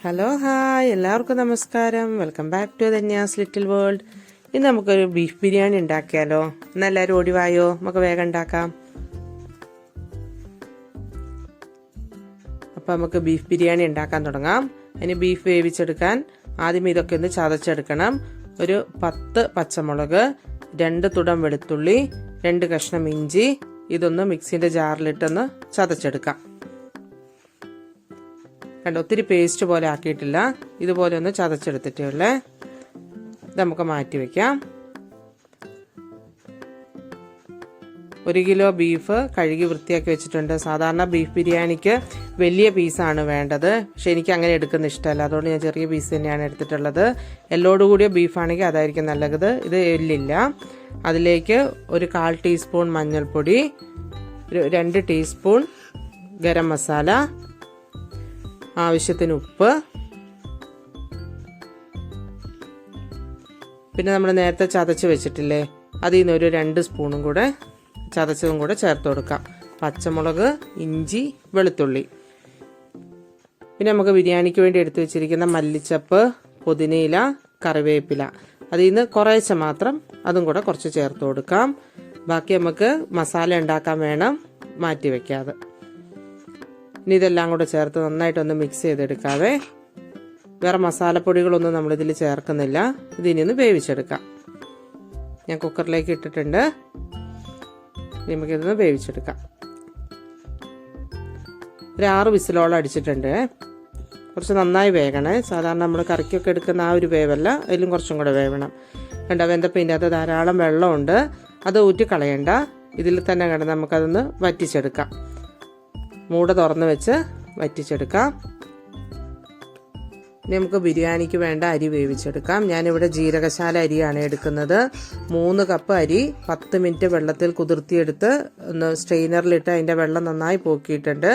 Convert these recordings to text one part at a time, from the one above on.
Hello hi എല്ലാവർക്കും നമസ്കാരം. Welcome back to Dhanya's little world. ഇന്ന് നമുക്കൊരു ബീഫ് ബിരിയാണി ഉണ്ടാക്കിയാലോ? ഇന്ന് എല്ലാവരും ഓടിവായോ, നമുക്ക് വേഗം ഉണ്ടാക്കാം. അപ്പം നമുക്ക് ബീഫ് ബിരിയാണി ഉണ്ടാക്കാൻ തുടങ്ങാം. അതിന് ബീഫ് വേവിച്ചെടുക്കാൻ ആദ്യം ഇതൊക്കെ ഒന്ന് ചതച്ചെടുക്കണം. ഒരു 10 പച്ചമുളക്, 2 തുടം വെളുത്തുള്ളി, 2 കഷ്ണം ഇഞ്ചി, ഇതൊന്ന് മിക്സിൻ്റെ ജാറിലിട്ടൊന്ന് ചതച്ചെടുക്കാം. കണ്ടോ, ഒത്തിരി പേസ്റ്റ് പോലെ ആക്കിയിട്ടില്ല, ഇതുപോലെ ഒന്ന് ചതച്ചെടുത്തിട്ടേ ഉള്ളേ. ഇത് നമുക്ക് മാറ്റി വയ്ക്കാം. 1 കിലോ ബീഫ് കഴുകി വൃത്തിയാക്കി വെച്ചിട്ടുണ്ട്. സാധാരണ ബീഫ് ബിരിയാണിക്ക് വലിയ പീസാണ് വേണ്ടത്, പക്ഷെ എനിക്ക് അങ്ങനെ എടുക്കുന്ന ഇഷ്ടമല്ല, അതുകൊണ്ട് ഞാൻ ചെറിയ പീസ് തന്നെയാണ് എടുത്തിട്ടുള്ളത്. എല്ലോട് കൂടിയ ബീഫാണെങ്കിൽ അതായിരിക്കും നല്ലത്. ഇത് എല്ലില്ല. അതിലേക്ക് ഒരു 1/4 ടീസ്പൂൺ മഞ്ഞൾപ്പൊടി, ഒരു 2 ടീസ്പൂൺ ഗരം മസാല, ആവശ്യത്തിന് ഉപ്പ്, പിന്നെ നമ്മൾ നേരത്തെ ചതച്ച് വെച്ചിട്ടില്ലേ, അതിൽ നിന്ന് ഒരു 2 സ്പൂണും കൂടെ ചതച്ചതും കൂടെ ചേർത്ത് കൊടുക്കാം. പച്ചമുളക്, ഇഞ്ചി, വെളുത്തുള്ളി, പിന്നെ നമുക്ക് ബിരിയാണിക്ക് വേണ്ടി എടുത്തു വെച്ചിരിക്കുന്ന മല്ലിച്ചപ്പ്, പുതിനയില, കറിവേപ്പില, അതിൽ നിന്ന് കുറേശ്ശെ മാത്രം അതും കൂടെ കുറച്ച് ചേർത്ത് കൊടുക്കാം. ബാക്കി നമുക്ക് മസാല ഉണ്ടാക്കാൻ വേണം, മാറ്റി വയ്ക്കാതെ. ഇനി ഇതെല്ലാം കൂടെ ചേർത്ത് നന്നായിട്ടൊന്ന് മിക്സ് ചെയ്തെടുക്കാവേ. വേറെ മസാലപ്പൊടികളൊന്നും നമ്മളിതിൽ ചേർക്കുന്നില്ല. ഇതിനി ഒന്ന് വേവിച്ചെടുക്കാം. ഞാൻ കുക്കറിലേക്ക് ഇട്ടിട്ടുണ്ട്, നമുക്കിതൊന്ന് വേവിച്ചെടുക്കാം. ഒരു 6 വിസിലോളം അടിച്ചിട്ടുണ്ട്. കുറച്ച് നന്നായി വേകണേ. സാധാരണ നമ്മൾ കറിക്കൊക്കെ എടുക്കുന്ന ആ ഒരു വേവല്ല, അതിലും കുറച്ചും കൂടെ വേവണം. കണ്ട, വെന്തപ്പം ഇതിൻ്റെ അകത്ത് ധാരാളം വെള്ളമുണ്ട്, അത് ഊറ്റിക്കളയണ്ട. ഇതിൽ തന്നെ കിടന്ന് നമുക്കതൊന്ന് വറ്റിച്ചെടുക്കാം. മൂട തുറന്ന് വെച്ച് വറ്റിച്ചെടുക്കാം. ഇനി നമുക്ക് ബിരിയാണിക്ക് വേണ്ട അരി വേവിച്ചെടുക്കാം. ഞാനിവിടെ ജീരകശാല അരിയാണ് എടുക്കുന്നത്. 3 കപ്പ് അരി 10 മിനിറ്റ് വെള്ളത്തിൽ കുതിർത്തിയെടുത്ത് ഒന്ന് സ്ട്രെയിനറിലിട്ട് അതിൻ്റെ വെള്ളം നന്നായി പോക്കിയിട്ടുണ്ട്.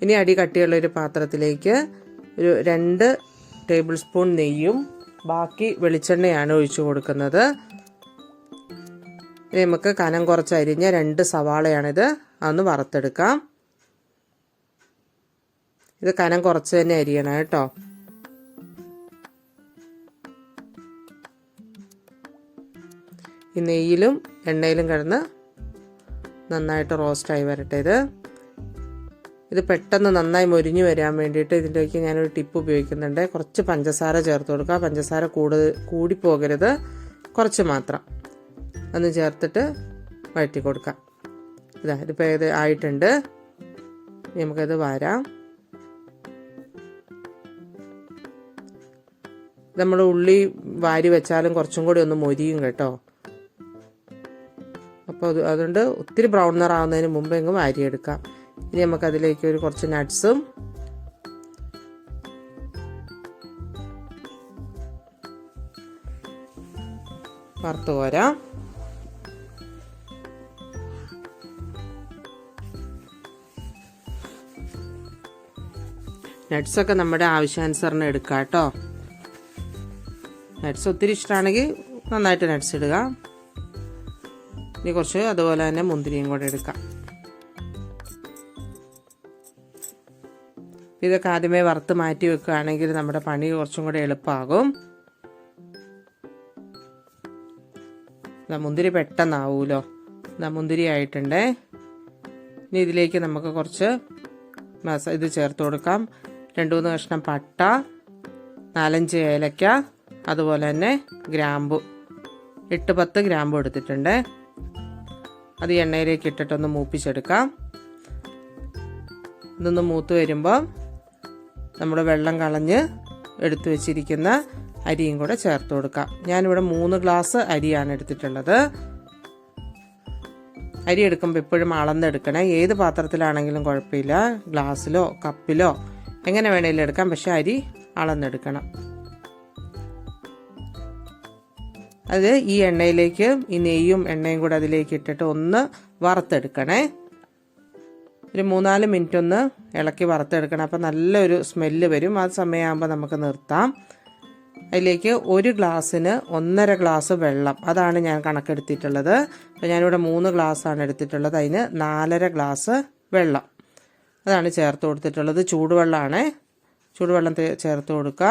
ഇനി അടി കട്ടിയുള്ള ഒരു പാത്രത്തിലേക്ക് ഒരു 2 ടേബിൾ സ്പൂൺ നെയ്യും ബാക്കി വെളിച്ചെണ്ണയാണ് ഒഴിച്ചു കൊടുക്കുന്നത്. ഇനി നമുക്ക് കനം കുറച്ച് അരിഞ്ഞ 2 സവാളയാണിത്, അതൊന്ന് വറുത്തെടുക്കാം. ഇത് കനം കുറച്ച് തന്നെ അരിയണം കേട്ടോ. ഈ നെയ്യിലും എണ്ണയിലും കിടന്ന് നന്നായിട്ട് റോസ്റ്റായി വരട്ടെ. ഇത് പെട്ടെന്ന് നന്നായി മൊരിഞ്ഞു വരാൻ വേണ്ടിയിട്ട് ഇതിലേക്ക് ഞാനൊരു ടിപ്പ് ഉപയോഗിക്കുന്നുണ്ട്. കുറച്ച് പഞ്ചസാര ചേർത്ത് കൊടുക്കുക. പഞ്ചസാര കൂടിപ്പോകരുത്, കുറച്ച് മാത്രം ഒന്ന് ചേർത്തിട്ട് വഴറ്റി കൊടുക്കാം. ഇതിപ്പോൾ ഇത് ആയിട്ടുണ്ട്. നമുക്കത് വാരാം. നമ്മൾ ഉള്ളി വാരി വെച്ചാലും കുറച്ചും കൂടി ഒന്ന് മൊരിയും കേട്ടോ. അപ്പോൾ അതുകൊണ്ട് ഒത്തിരി ബ്രൗൺ നിറാവുന്നതിന് മുമ്പ് എങ്ങും വാരിയെടുക്കാം. ഇനി നമുക്കതിലേക്ക് ഒരു കുറച്ച് നട്ട്സും വറുത്ത് കോരാം. നട്ട്സൊക്കെ നമ്മുടെ ആവശ്യാനുസരണം എടുക്കാം കേട്ടോ. നട്ട്സ് ഒത്തിരി ഇഷ്ടമാണെങ്കിൽ നന്നായിട്ട് നട്ട്സ് ഇടുക. ഇനി കുറച്ച് അതുപോലെ തന്നെ മുന്തിരിയും കൂടെ എടുക്കാം. ഇതൊക്കെ ആദ്യമേ വറുത്ത് മാറ്റി വെക്കുകയാണെങ്കിൽ നമ്മുടെ പണി കുറച്ചും കൂടെ എളുപ്പമാകും. മുന്തിരി പെട്ടെന്നാവൂലോ. മുന്തിരി ആയിട്ടുണ്ടേ. ഇനി ഇതിലേക്ക് നമുക്ക് കുറച്ച് ഇത് ചേർത്ത് കൊടുക്കാം. 2-3 കഷ്ണം പട്ട, 4-5 ഏലക്ക, അതുപോലെ തന്നെ ഗ്രാമ്പു, 8-10 ഗ്രാമ്പു എടുത്തിട്ടുണ്ട്. അത് എണ്ണയിലേക്ക് ഇട്ടിട്ടൊന്ന് മൂപ്പിച്ചെടുക്കാം. ഇതൊന്ന് മൂത്ത് വരുമ്പോൾ നമ്മൾ വെള്ളം കളഞ്ഞ് എടുത്തു വെച്ചിരിക്കുന്ന അരിയും കൂടെ ചേർത്ത് കൊടുക്കാം. ഞാനിവിടെ 3 ഗ്ലാസ് അരിയാണ് എടുത്തിട്ടുള്ളത്. അരി എടുക്കുമ്പോൾ എപ്പോഴും അളന്നെടുക്കണേ. ഏത് പാത്രത്തിലാണെങ്കിലും കുഴപ്പമില്ല, ഗ്ലാസ്സിലോ കപ്പിലോ എങ്ങനെ വേണേലും എടുക്കാം, പക്ഷെ അരി അളന്നെടുക്കണം. അത് ഈ എണ്ണയിലേക്ക് ഈ നെയ്യും എണ്ണയും കൂടെ അതിലേക്ക് ഇട്ടിട്ട് ഒന്ന് വറുത്തെടുക്കണേ. ഒരു 3-4 മിനിറ്റ് ഒന്ന് ഇളക്കി വറുത്തെടുക്കണം. അപ്പം നല്ലൊരു സ്മെല്ല് വരും. ആ സമയമാകുമ്പോൾ നമുക്ക് നിർത്താം. അതിലേക്ക് 1 ഗ്ലാസ്സിന് 1.5 ഗ്ലാസ് വെള്ളം, അതാണ് ഞാൻ കണക്കെടുത്തിട്ടുള്ളത്. അപ്പോൾ ഞാനിവിടെ 3 ഗ്ലാസ്സാണ് എടുത്തിട്ടുള്ളത്, അതിന് 4.5 ഗ്ലാസ് വെള്ളം അതാണ് ചേർത്ത് കൊടുത്തിട്ടുള്ളത്. ചൂടുവെള്ളമാണ്. ചൂടുവെള്ളം ചേർത്ത് കൊടുക്കുക.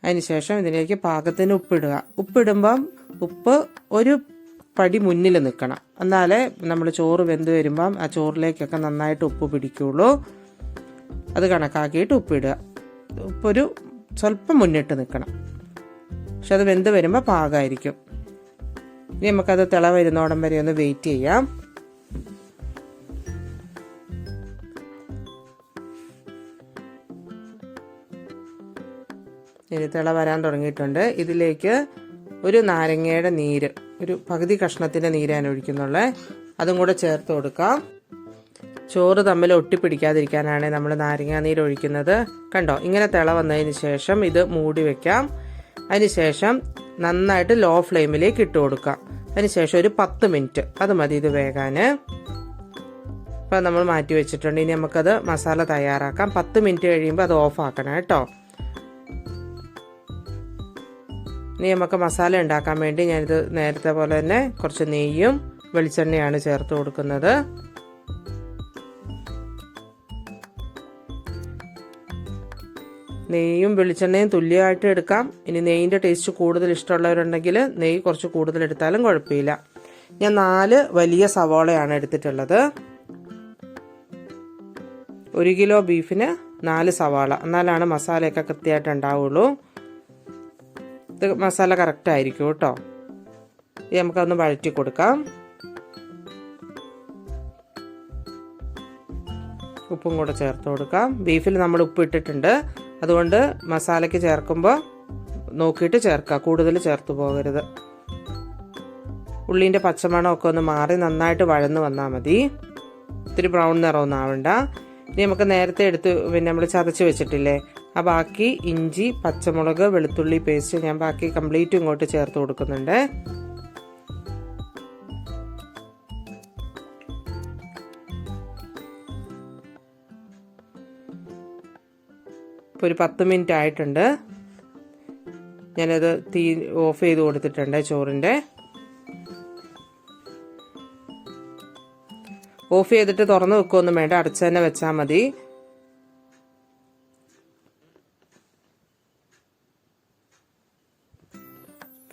അതിനുശേഷം ഇതിലേക്ക് പാകത്തിന് ഉപ്പിടുക. ഉപ്പിടുമ്പം ഉപ്പ് ഒരു പടി മുന്നിൽ നിൽക്കണം, എന്നാലേ നമ്മൾ ചോറ് വെന്ത് വരുമ്പം ആ ചോറിലേക്കൊക്കെ നന്നായിട്ട് ഉപ്പ് പിടിക്കുള്ളൂ. അത് കണക്കാക്കിയിട്ട് ഉപ്പിടുക. ഉപ്പൊരു സ്വല്പം മുന്നിട്ട് നിൽക്കണം, പക്ഷെ അത് വെന്ത് വരുമ്പോൾ പാകമായിരിക്കും. ഇനി നമുക്കത് തിള വരുന്നോടം വരെ ഒന്ന് വെയിറ്റ് ചെയ്യാം. ഇനി തിള വരാൻ തുടങ്ങിയിട്ടുണ്ട്. ഇതിലേക്ക് ഒരു നാരങ്ങയുടെ നീര്, ഒരു പകുതി കഷ്ണത്തിൻ്റെ നീരാണ് ഒഴിക്കുന്നുള്ളേ, അതും കൂടെ ചേർത്ത് കൊടുക്കാം. ചോറ് തമ്മിൽ ഒട്ടിപ്പിടിക്കാതിരിക്കാനാണ് നമ്മൾ നാരങ്ങാ നീര് ഒഴിക്കുന്നത്. കണ്ടോ, ഇങ്ങനെ തിള വന്നതിന് ശേഷം ഇത് മൂടി വെക്കാം. അതിനുശേഷം നന്നായിട്ട് ലോ ഫ്ലെയിമിലേക്ക് ഇട്ട് കൊടുക്കാം. അതിനുശേഷം ഒരു 10 മിനിറ്റ് അത് മതി ഇത് വേകാൻ. അപ്പം നമ്മൾ മാറ്റി വെച്ചിട്ടുണ്ട്. ഇനി നമുക്കത് മസാല തയ്യാറാക്കാം. 10 മിനിറ്റ് കഴിയുമ്പോൾ അത് ഓഫ് ആക്കണം കേട്ടോ. ഇനി നമുക്ക് മസാല ഉണ്ടാക്കാൻ വേണ്ടി ഞാനിത് നേരത്തെ പോലെ തന്നെ കുറച്ച് നെയ്യും വെളിച്ചെണ്ണയാണ് ചേർത്ത് കൊടുക്കുന്നത്. നെയ്യും വെളിച്ചെണ്ണയും തുല്യമായിട്ട് എടുക്കാം. ഇനി നെയ്യിൻ്റെ ടേസ്റ്റ് കൂടുതൽ ഇഷ്ടമുള്ളവരുണ്ടെങ്കിൽ നെയ്യ് കുറച്ച് കൂടുതൽ എടുത്താലും കുഴപ്പമില്ല. ഞാൻ 4 വലിയ സവാളയാണ് എടുത്തിട്ടുള്ളത്. 1 കിലോ ബീഫിന് 4 സവാള, എന്നാലാണ് മസാലയൊക്കെ കൃത്യമായിട്ട് ഉണ്ടാവുള്ളൂ. ഇത് മസാല കറക്റ്റ് ആയിരിക്കും കേട്ടോ. ഇത് നമുക്കൊന്ന് വഴറ്റി കൊടുക്കാം. ഉപ്പും കൂടെ ചേർത്ത് കൊടുക്കാം. ബീഫിൽ നമ്മൾ ഉപ്പ് ഇട്ടിട്ടുണ്ട്, അതുകൊണ്ട് മസാലയ്ക്ക് ചേർക്കുമ്പോൾ നോക്കിയിട്ട് ചേർക്കുക, കൂടുതൽ ചേർത്ത് പോകരുത്. ഉള്ളീൻ്റെ പച്ചമണമൊക്കെ ഒന്ന് മാറി നന്നായിട്ട് വഴന്ന് വന്നാൽ മതി. ഇത്തിരി ബ്രൗൺ നിറമൊന്നും ആവണ്ട. ഇനി നമുക്ക് നേരത്തെ എടുത്ത് നമ്മൾ ചതച്ച് വെച്ചിട്ടില്ലേ, ആ ബാക്കി ഇഞ്ചി, പച്ചമുളക്, വെളുത്തുള്ളി പേസ്റ്റ് ഞാൻ ബാക്കി കംപ്ലീറ്റ് ഇങ്ങോട്ട് ചേർത്ത് കൊടുക്കുന്നുണ്ട്. ഇപ്പോൾ ഒരു 10 മിനിറ്റ് ആയിട്ടുണ്ട്. ഞാനത് തീ ഓഫ് ചെയ്ത് കൊടുത്തിട്ടുണ്ട്. ചോറിൻ്റെ ഓഫ് ചെയ്തിട്ട് തുറന്ന് വെക്കുകയൊന്നും വേണ്ട, അടച്ച് തന്നെ വെച്ചാൽ മതി.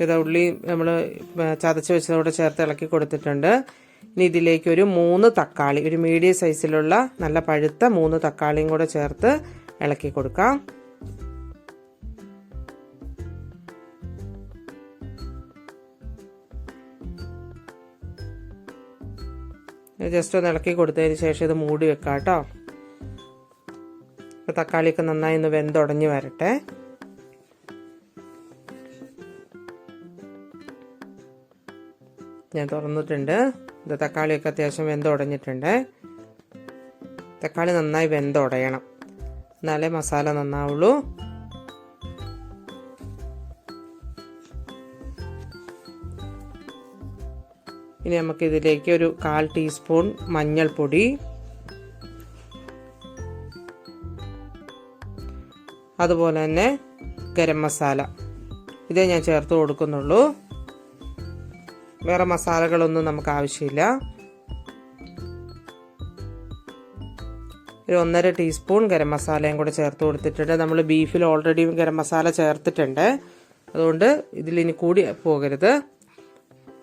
ഇത് ഉള്ളി നമ്മൾ ചതച്ച് വെച്ചതോടെ ചേർത്ത് ഇളക്കി കൊടുത്തിട്ടുണ്ട്. ഇനി ഇതിലേക്ക് ഒരു 3 തക്കാളി, ഒരു മീഡിയം സൈസിലുള്ള നല്ല പഴുത്ത 3 തക്കാളിയും കൂടെ ചേർത്ത് ഇളക്കി കൊടുക്കാം. ജസ്റ്റ് ഒന്ന് ഇളക്കി കൊടുത്തതിന് ശേഷം ഇത് മൂടി വെക്കാം കേട്ടോ. അപ്പോൾ തക്കാളിയൊക്കെ നന്നായി ഒന്ന് വെന്തുടഞ്ഞ് വരട്ടെ. ഞാൻ തുറന്നിട്ടുണ്ട്. ഇത് തക്കാളിയൊക്കെ അത്യാവശ്യം വെന്തുടഞ്ഞിട്ടുണ്ട്. തക്കാളി നന്നായി വെന്തുടയണം, എന്നാലേ മസാല നന്നാവുള്ളൂ. ഇനി നമുക്കിതിലേക്ക് ഒരു 1/4 ടീസ്പൂൺ മഞ്ഞൾപ്പൊടി, അതുപോലെ തന്നെ ഗരം മസാല, ഇതേ ഞാൻ ചേർത്ത് കൊടുക്കുന്നുള്ളൂ. വേറെ മസാലകളൊന്നും നമുക്ക് ആവശ്യമില്ല. ഒരു 1.5 ടീസ്പൂൺ ഗരം മസാലയും കൂടെ ചേർത്ത് കൊടുത്തിട്ടുണ്ട്. നമ്മൾ ബീഫിൽ ഓൾറെഡി ഗരം മസാല ചേർത്തിട്ടുണ്ട്, അതുകൊണ്ട് ഇതിലിനി കൂടി പോകരുത്.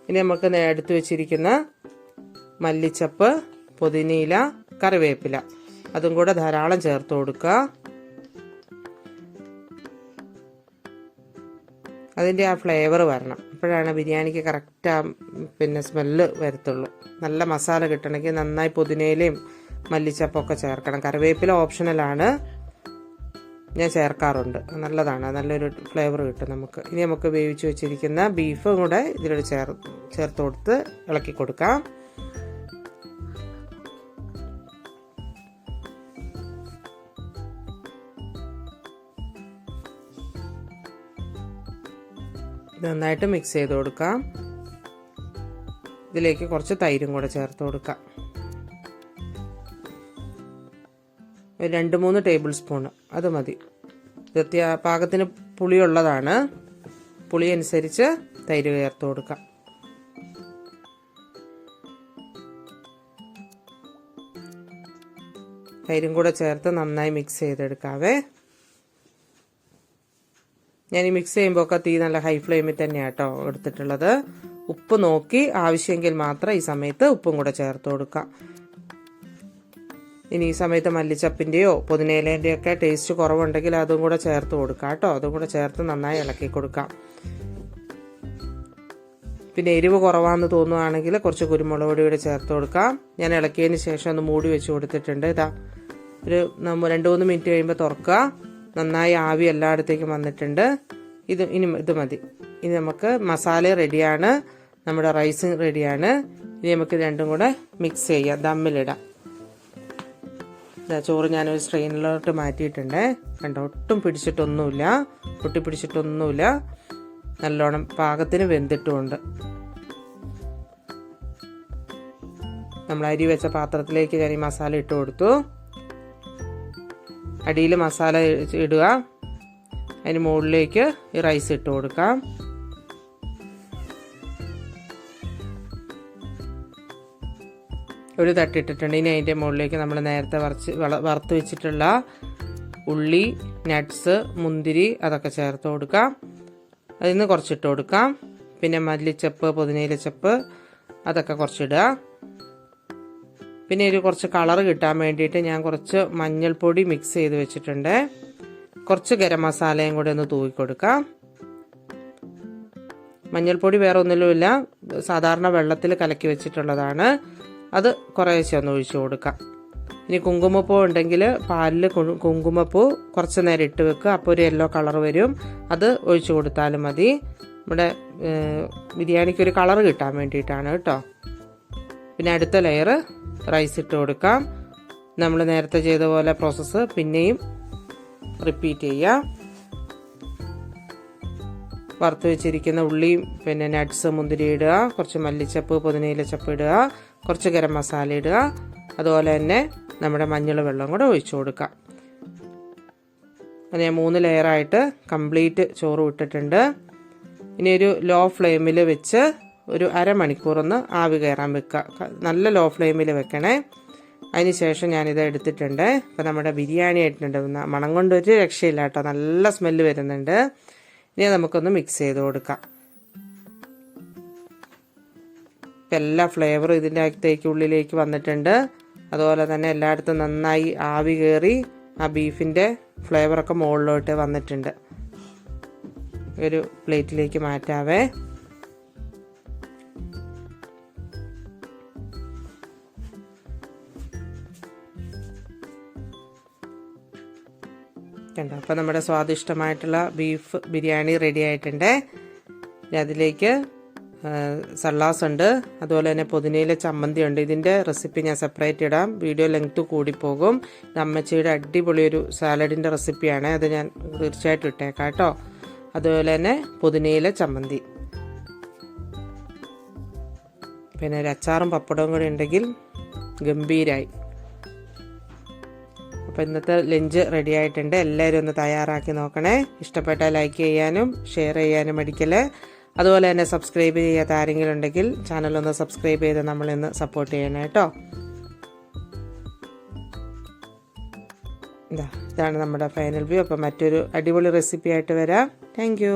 ഇനി നമുക്ക് എടുത്തു വെച്ചിരിക്കുന്ന മല്ലിച്ചപ്പ്, പുതിനയില, കറിവേപ്പില, അതും കൂടെ ധാരാളം ചേർത്ത് കൊടുക്കുക. അതിൻ്റെ ആ ഫ്ലേവർ വരണം, അപ്പോഴാണ് ബിരിയാണിക്ക് കറക്റ്റ് സ്മെല്ല് വരത്തുള്ളൂ. നല്ല മസാല കിട്ടണമെങ്കിൽ നന്നായി പുതിനയിലയും മല്ലിച്ചപ്പൊക്കെ ചേർക്കണം. കറിവേപ്പില ഓപ്ഷണലാണ്, ഞാൻ ചേർക്കാറുണ്ട്, നല്ലതാണ്, നല്ലൊരു ഫ്ലേവർ കിട്ടും നമുക്ക്. ഇനി നമുക്ക് വേവിച്ച് വെച്ചിരിക്കുന്ന ബീഫും കൂടെ ഇതിലോട്ട് ചേർത്ത് കൊടുത്ത് ഇളക്കി കൊടുക്കാം. നന്നായിട്ട് മിക്സ് ചെയ്ത് കൊടുക്കാം. ഇതിലേക്ക് കുറച്ച് തൈരും കൂടെ ചേർത്ത് കൊടുക്കാം. 2-3 ടേബിൾ സ്പൂണ് അത് മതി. ഇത് പാകത്തിന് പുളിയുള്ളതാണ്, പുളി അനുസരിച്ച് തൈര് ചേർത്ത് കൊടുക്കാം. തൈരും കൂടെ ചേർത്ത് നന്നായി മിക്സ് ചെയ്തെടുക്കാവേ. ഞാൻ ഈ മിക്സ് ചെയ്യുമ്പോൾ ഒക്കെ തീ നല്ല ഹൈ ഫ്ലെയിമിൽ തന്നെയാണ് കേട്ടോ എടുത്തിട്ടുള്ളത്. ഉപ്പ് നോക്കി ആവശ്യമെങ്കിൽ മാത്രം ഈ സമയത്ത് ഉപ്പും കൂടെ ചേർത്ത് കൊടുക്കാം. ഇനി ഈ സമയത്ത് മല്ലിച്ചപ്പിൻ്റെയോ പുതിനയിലേൻ്റെയോ ഒക്കെ ടേസ്റ്റ് കുറവുണ്ടെങ്കിൽ അതും കൂടെ ചേർത്ത് കൊടുക്കാം കേട്ടോ. അതും കൂടെ ചേർത്ത് നന്നായി ഇളക്കി കൊടുക്കാം. പിന്നെ എരിവ് കുറവാന്ന് തോന്നുകയാണെങ്കിൽ കുറച്ച് കുരുമുളക് പൊടി കൂടി ചേർത്ത് കൊടുക്കാം. ഞാൻ ഇളക്കിയതിന് ശേഷം ഒന്ന് മൂടി വെച്ച് കൊടുത്തിട്ടുണ്ട്. ഇതാ ഒരു 2-3 മിനിറ്റ് കഴിയുമ്പോൾ തുറക്കുക. നന്നായി ആവി എല്ലായിടത്തേക്കും വന്നിട്ടുണ്ട്. ഇത് മതി. ഇനി നമുക്ക് മസാല റെഡിയാണ്, നമ്മുടെ റൈസ് റെഡിയാണ്. ഇനി നമുക്ക് രണ്ടും കൂടെ മിക്സ് ചെയ്യാം, ദമ്മിലിടാം. ചോറ് ഞാനൊരു സ്ട്രെയിനിലോട്ട് മാറ്റിയിട്ടുണ്ട്. കണ്ടോ, ഒട്ടും പിടിച്ചിട്ടൊന്നുമില്ല, പൊട്ടി പിടിച്ചിട്ടൊന്നുമില്ല. നല്ലോണം പാകത്തിന് വെന്തിട്ടുമുണ്ട്. നമ്മൾ അരി വെച്ച പാത്രത്തിലേക്ക് ഞാൻ ഈ മസാല ഇട്ട് കൊടുത്തു. അടിയിൽ മസാല ഇടുക, അതിന് മുകളിലേക്ക് ഈ റൈസ് ഇട്ട് കൊടുക്കാം. ഒരു തട്ടിട്ടിട്ടുണ്ട്. ഇനി അതിൻ്റെ മുകളിലേക്ക് നമ്മൾ നേരത്തെ വറുത്ത് വെച്ചിട്ടുള്ള ഉള്ളി, നട്ട്സ്, മുന്തിരി അതൊക്കെ ചേർത്ത് കൊടുക്കാം. അതിൽ നിന്ന് കുറച്ചിട്ട് കൊടുക്കാം. പിന്നെ മല്ലിച്ചപ്പ്, പുതിനയിലച്ചപ്പ് അതൊക്കെ കുറച്ചിടുക. പിന്നെ ഒരു കുറച്ച് കളർ കിട്ടാൻ വേണ്ടിയിട്ട് ഞാൻ കുറച്ച് മഞ്ഞൾപ്പൊടി മിക്സ് ചെയ്ത് വെച്ചിട്ടുണ്ട്. കുറച്ച് ഗരം മസാലയും കൂടെ ഒന്ന് തൂക്കി കൊടുക്കാം. മഞ്ഞൾപ്പൊടി വേറെ ഒന്നിലുമില്ല, സാധാരണ വെള്ളത്തിൽ കലക്കി വെച്ചിട്ടുള്ളതാണ്. അത് കുറേശ്ശെ ഒന്ന് ഒഴിച്ചു കൊടുക്കാം. ഇനി കുങ്കുമപ്പൂ ഉണ്ടെങ്കിൽ പാലിൽ കുങ്കുമപ്പൂ കുറച്ച് നേരം ഇട്ട് വെക്കുക. അപ്പോൾ ഒരു യെല്ലോ കളർ വരും. അത് ഒഴിച്ചു കൊടുത്താലും മതി. നമ്മുടെ ബിരിയാണിക്ക് ഒരു കളർ കിട്ടാൻ വേണ്ടിയിട്ടാണ് കേട്ടോ. പിന്നെ അടുത്ത ലെയർ റൈസ് ഇട്ട് കൊടുക്കാം. നമ്മൾ നേരത്തെ ചെയ്ത പോലെ പ്രോസസ്സ് പിന്നെയും റിപ്പീറ്റ് ചെയ്യാം. വറുത്ത് വെച്ചിരിക്കുന്ന ഉള്ളിയും പിന്നെ നട്ട്സ്, മുന്തിരി ഇടുക, കുറച്ച് മല്ലിച്ചപ്പ്, പുതിനയിലച്ചപ്പ് ഇടുക, കുറച്ച് ഗരം മസാല ഇടുക. അതുപോലെ തന്നെ നമ്മുടെ മഞ്ഞൾ വെള്ളം കൂടെ ഒഴിച്ചു കൊടുക്കാം. അത് ഞാൻ 3 ലെയറായിട്ട് കംപ്ലീറ്റ് ചോറ് ഇട്ടിട്ടുണ്ട്. ഇനി ഒരു ലോ ഫ്ലെയിമിൽ വെച്ച് ഒരു അരമണിക്കൂറൊന്ന് ആവി കയറാൻ വെക്കുക. നല്ല ലോ ഫ്ലെയിമിൽ വെക്കണേ. അതിന് ശേഷം ഞാനിത് എടുത്തിട്ടുണ്ട്. ഇപ്പം നമ്മുടെ ബിരിയാണി ആയിട്ടുണ്ട്. മണം കൊണ്ട് ഒരു രക്ഷയില്ല കേട്ടോ, നല്ല സ്മെല്ല് വരുന്നുണ്ട്. ഇനി നമുക്കൊന്ന് മിക്സ് ചെയ്ത് കൊടുക്കാം. ഇപ്പം എല്ലാ ഫ്ലേവറും ഇതിൻ്റെ അകത്തേക്ക് ഉള്ളിലേക്ക് വന്നിട്ടുണ്ട്. അതുപോലെ തന്നെ എല്ലായിടത്തും നന്നായി ആവി കയറി ആ ബീഫിൻ്റെ ഫ്ലേവറൊക്കെ മുകളിലോട്ട് വന്നിട്ടുണ്ട്. ഒരു പ്ലേറ്റിലേക്ക് മാറ്റാവേ. കണ്ടോ, അപ്പോൾ നമ്മുടെ സ്വാദിഷ്ടമായിട്ടുള്ള ബീഫ് ബിരിയാണി റെഡി ആയിട്ടുണ്ട്. അതിലേക്ക് സള്ളാസ് ഉണ്ട്, അതുപോലെ തന്നെ പുതിനയില ചമ്മന്തി ഉണ്ട്. ഇതിൻ്റെ റെസിപ്പി ഞാൻ സെപ്പറേറ്റ് ഇടാം, വീഡിയോ ലെങ്ത് കൂടിപ്പോകും. ഇത് അമ്മച്ചിയുടെ അടിപൊളി ഒരു സാലഡിൻ്റെ റെസിപ്പിയാണ്, അത് ഞാൻ തീർച്ചയായിട്ടും ഇട്ടേക്കാം കേട്ടോ. അതുപോലെ തന്നെ പുതിനയില ചമ്മന്തി, പിന്നെ ഒരു അച്ചാറും പപ്പടവും കൂടി ഉണ്ടെങ്കിൽ ഗംഭീരായി. അപ്പോൾ ഇന്നത്തെ ലഞ്ച് റെഡി ആയിട്ടുണ്ട്. എല്ലാവരും ഒന്ന് തയ്യാറാക്കി നോക്കണേ. ഇഷ്ടപ്പെട്ടാൽ ലൈക്ക് ചെയ്യാനും ഷെയർ ചെയ്യാനും മടിക്കല്ലേ. അതുപോലെ തന്നെ സബ്സ്ക്രൈബ് ചെയ്യാത്ത ആരെങ്കിലും ഉണ്ടെങ്കിൽ ചാനലൊന്ന് സബ്സ്ക്രൈബ് ചെയ്ത് നമ്മളിന്ന് സപ്പോർട്ട് ചെയ്യണം കേട്ടോ. ഇതാണ് നമ്മുടെ ഫൈനൽ വ്യൂ. അപ്പോൾ മറ്റൊരു അടിപൊളി റെസിപ്പി ആയിട്ട് വരാം. താങ്ക്